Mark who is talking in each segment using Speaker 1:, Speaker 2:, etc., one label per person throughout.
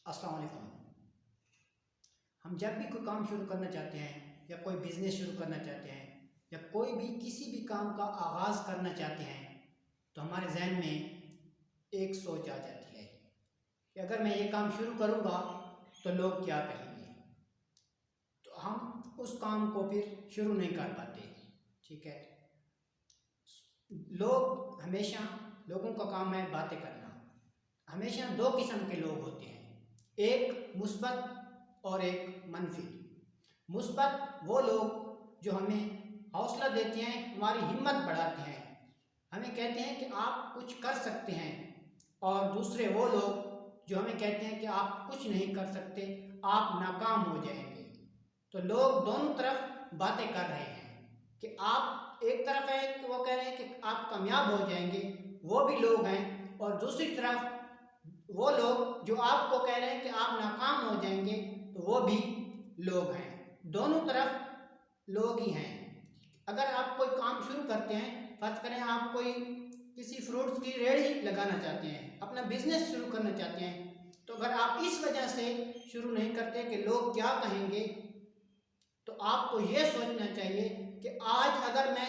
Speaker 1: السلام علیکم۔ ہم جب بھی کوئی کام شروع کرنا چاہتے ہیں یا کوئی بزنس شروع کرنا چاہتے ہیں یا کوئی بھی کسی بھی کام کا آغاز کرنا چاہتے ہیں تو ہمارے ذہن میں ایک سوچ آ جاتی ہے کہ اگر میں یہ کام شروع کروں گا تو لوگ کیا کہیں گے، تو ہم اس کام کو پھر شروع نہیں کر پاتے۔ ٹھیک ہے، لوگوں کا کام ہے باتیں کرنا۔ ہمیشہ دو قسم کے لوگ ہوتے ہیں، ایک مثبت اور ایک منفی۔ مثبت وہ لوگ جو ہمیں حوصلہ دیتے ہیں، ہماری ہمت بڑھاتے ہیں، ہمیں کہتے ہیں کہ آپ کچھ کر سکتے ہیں، اور دوسرے وہ لوگ جو ہمیں کہتے ہیں کہ آپ کچھ نہیں کر سکتے، آپ ناکام ہو جائیں گے۔ تو لوگ دونوں طرف باتیں کر رہے ہیں کہ آپ ایک طرف ہے کہ وہ کہہ رہے ہیں کہ آپ کامیاب ہو جائیں گے، وہ بھی لوگ ہیں، اور دوسری طرف وہ لوگ جو آپ کو کہہ رہے ہیں کہ آپ ناکام ہو جائیں گے، تو وہ بھی لوگ ہیں۔ دونوں طرف لوگ ہی ہیں۔ اگر آپ کوئی کام شروع کرتے ہیں، فرض کریں آپ کوئی کسی فروٹس کی ریڑھی لگانا چاہتے ہیں، اپنا بزنس شروع کرنا چاہتے ہیں، تو اگر آپ اس وجہ سے شروع نہیں کرتے کہ لوگ کیا کہیں گے، تو آپ کو یہ سوچنا چاہیے کہ آج اگر میں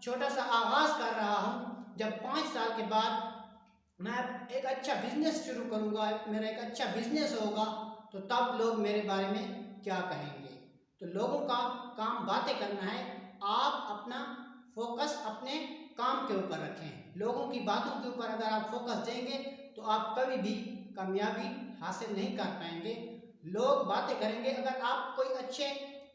Speaker 1: چھوٹا سا آغاز کر رہا ہوں، جب 5 سال کے بعد میں ایک اچھا بزنس شروع کروں گا، میرا ایک اچھا بزنس ہوگا، تو تب لوگ میرے بارے میں کیا کہیں گے۔ تو لوگوں کا کام باتیں کرنا ہے، آپ اپنا فوکس اپنے کام کے اوپر رکھیں۔ لوگوں کی باتوں کے اوپر اگر آپ فوکس دیں گے تو آپ کبھی بھی کامیابی حاصل نہیں کر پائیں گے۔ لوگ باتیں کریں گے۔ اگر آپ کوئی اچھے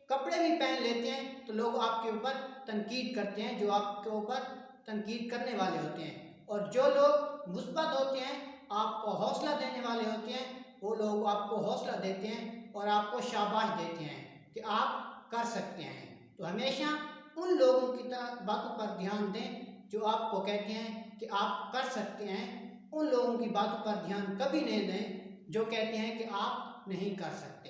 Speaker 1: کپڑے بھی پہن لیتے ہیں تو لوگ آپ کے اوپر تنقید کرتے ہیں، جو آپ کے اوپر تنقید کرنے والے ہوتے ہیں، اور جو لوگ مثبت ہوتے ہیں، آپ کو حوصلہ دینے والے ہوتے ہیں، وہ لوگ آپ کو حوصلہ دیتے ہیں اور آپ کو شاباش دیتے ہیں کہ آپ کر سکتے ہیں۔ تو ہمیشہ ان لوگوں کی باتوں پر دھیان دیں جو آپ کو کہتے ہیں کہ آپ کر سکتے ہیں۔ ان لوگوں کی باتوں پر دھیان کبھی نہیں دیں جو کہتے ہیں کہ آپ نہیں کر سکتے۔